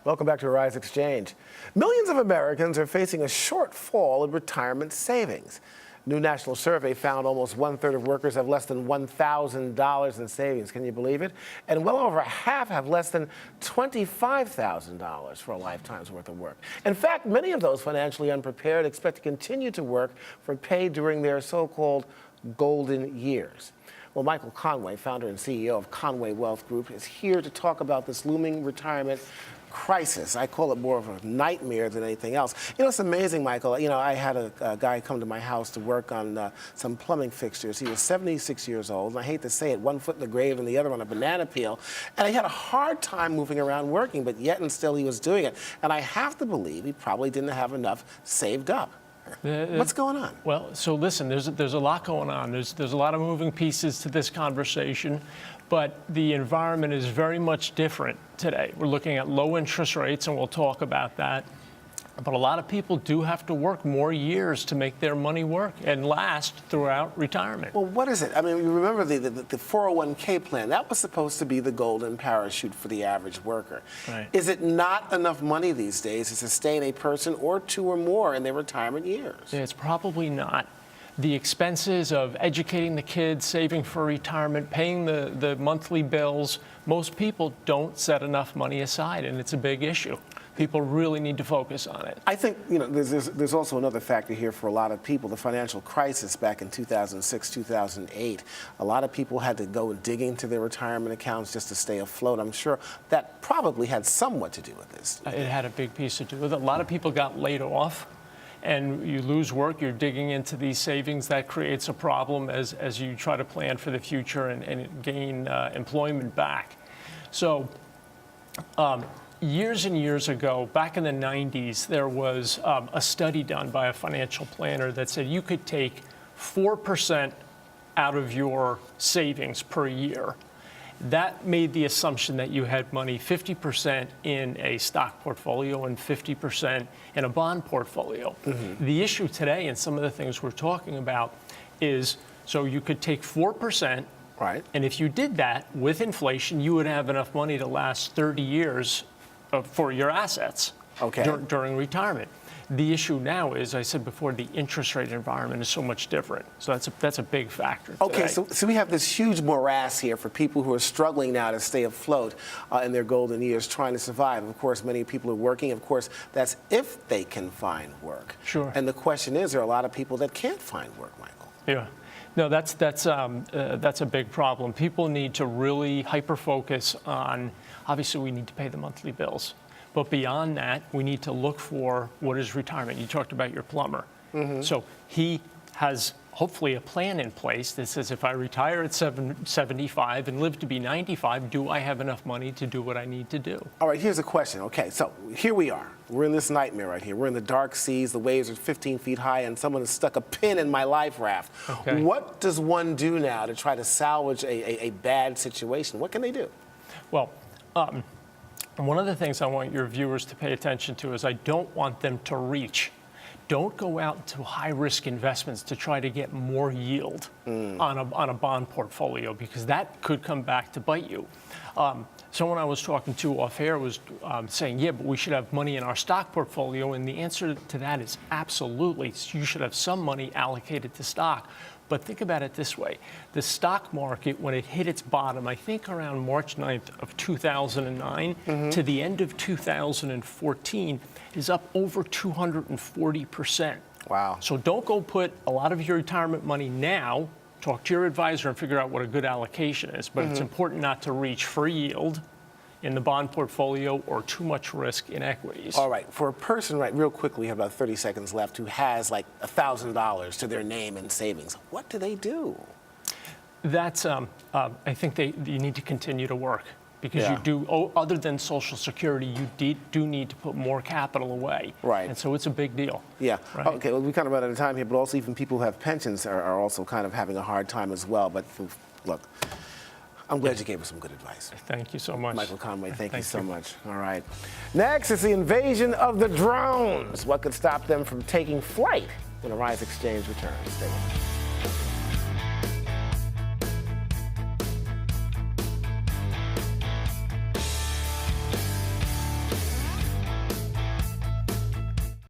Welcome back to Rise Exchange. Millions of Americans are facing a shortfall in retirement savings. New national survey found almost one-third of workers have less than $1,000 in savings. Can you believe it? And well over half have less than $25,000 for a lifetime's worth of work. In fact, many of those financially unprepared expect to continue to work for pay during their so-called golden years. Well, Michael Conway, founder and CEO of Conway Wealth Group, is here to talk about this looming retirement crisis. I call it more of a nightmare than anything else. You know, it's amazing, Michael. You know, I had a guy come to my house to work on some plumbing fixtures. He was 76 years old, and I hate to say it, one foot in the grave and the other on a banana peel. And he had a hard time moving around working, but yet and still he was doing it. And I have to believe he probably didn't have enough saved up. What's going on? Well, so listen, there's a lot going on. There's a lot of moving pieces to this conversation, but the environment is very much different today. We're looking at low interest rates, and we'll talk about that. But a lot of people do have to work more years to make their money work and last throughout retirement. Well, what is it? I mean, you remember the 401k plan. That was supposed to be the golden parachute for the average worker. Right. Is it not enough money these days to sustain a person or two or more in their retirement years? It's probably not. The expenses of educating the kids, saving for retirement, paying the monthly bills, most people don't set enough money aside, and it's a big issue. People really need to focus on it. I think, you know, there's also another factor here for a lot of people. The financial crisis back in 2006, 2008, a lot of people had to go and dig into their retirement accounts just to stay afloat. I'm sure that probably had somewhat to do with this. It had a big piece to do with it. A lot of people got laid off, and you lose work, you're digging into these savings. That creates a problem as you try to plan for the future and gain employment back. So, years and years ago, back in the 90s, there was a study done by a financial planner that said you could take 4% out of your savings per year. That made the assumption that you had money 50% in a stock portfolio and 50% in a bond portfolio. Mm-hmm. The issue today, and some of the things we're talking about, is so you could take 4%, right, and if you did that with inflation, you would have enough money to last 30 years for your assets during retirement. The issue now is, I said before, the interest rate environment is so much different. So that's a big factor today. Okay, so we have this huge morass here for people who are struggling now to stay afloat in their golden years, trying to survive. Of course, many people are working. Of course, that's if they can find work. Sure. And the question is, there are a lot of people that can't find work, Michael. Yeah. No, that's a big problem. People need to really hyper-focus on, obviously we need to pay the monthly bills. But beyond that, we need to look for what is retirement. You talked about your plumber. Mm-hmm. So he has hopefully a plan in place that says, if I retire at 75 and live to be 95, do I have enough money to do what I need to do? All right, here's a question. Okay, so here we are. We're in this nightmare right here. We're in the dark seas. The waves are 15 feet high, and someone has stuck a pin in my life raft. Okay. What does one do now to try to salvage a bad situation? What can they do? Well, one of the things I want your viewers to pay attention to is I don't want them to reach. Don't go out to high-risk investments to try to get more yield on a bond portfolio, because that could come back to bite you. Someone I was talking to off air was saying, yeah, but we should have money in our stock portfolio, and the answer to that is absolutely. You should have some money allocated to stock. But think about it this way. The stock market, when it hit its bottom, I think around March 9th of 2009 to the end of 2014, is up over 240%. Wow. So don't go put a lot of your retirement money now. Talk to your advisor and figure out what a good allocation is. But it's important not to reach for yield in the bond portfolio or too much risk in equities. All right, for a person, right, real quickly, we have about 30 seconds left, who has like $1,000 to their name in savings, what do they do? That's, I think you need to continue to work, because you do, other than Social Security, you do need to put more capital away. Right. And so it's a big deal. Yeah. Right? Okay, well, we kind of run out of time here, but also even people who have pensions are also kind of having a hard time as well. But look, I'm glad you gave us some good advice. Thank you so much. Michael Conway, thank you so much. All right. Next is the invasion of the drones. What could stop them from taking flight when a Rise Exchange returns? Stay with us.